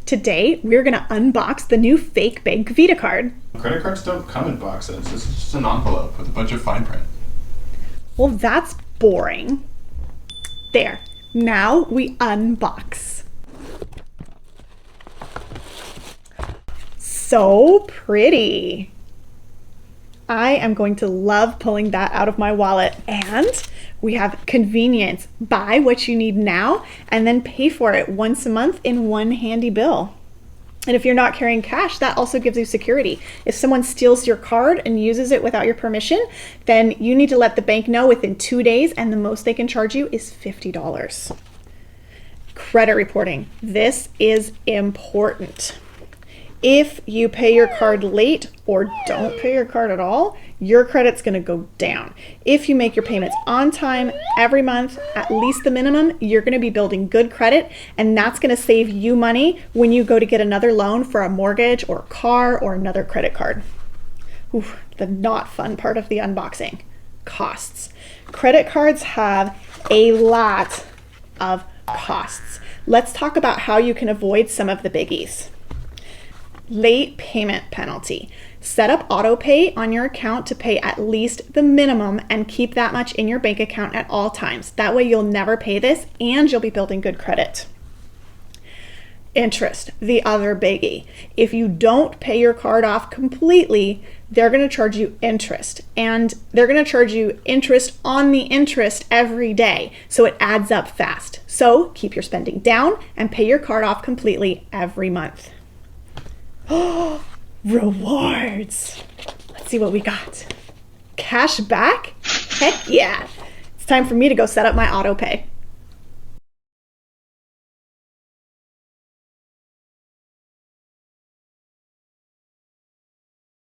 Today, we're going to unbox the new fake bank Vida card. Credit cards don't come in boxes. This is just an envelope with a bunch of fine print. Well, that's boring. There. Now we unbox. So pretty. I am going to love pulling that out of my wallet. And we have convenience. Buy what you need now and then pay for it once a month in one handy bill. And if you're not carrying cash, that also gives you security. If someone steals your card and uses it without your permission, then you need to let the bank know within 2 days, and the most they can charge you is $50. Credit reporting. This is important. If you pay your card late or don't pay your card at all, your credit's going to go down. If you make your payments on time every month, at least the minimum, you're going to be building good credit, and that's going to save you money when you go to get another loan for a mortgage or a car or another credit card. Ooh, the not fun part of the unboxing. Costs. Credit cards have a lot of costs. Let's talk about how you can avoid some of the biggies. Late payment penalty. Set up auto pay on your account to pay at least the minimum and keep that much in your bank account at all times. That way you'll never pay this and you'll be building good credit. Interest, the other biggie. If you don't pay your card off completely, they're going to charge you interest, and they're going to charge you interest on the interest every day. So it adds up fast. So keep your spending down and pay your card off completely every month. Oh, rewards. Let's see what we got. Cash back? Heck yeah. It's time for me to go set up my auto pay.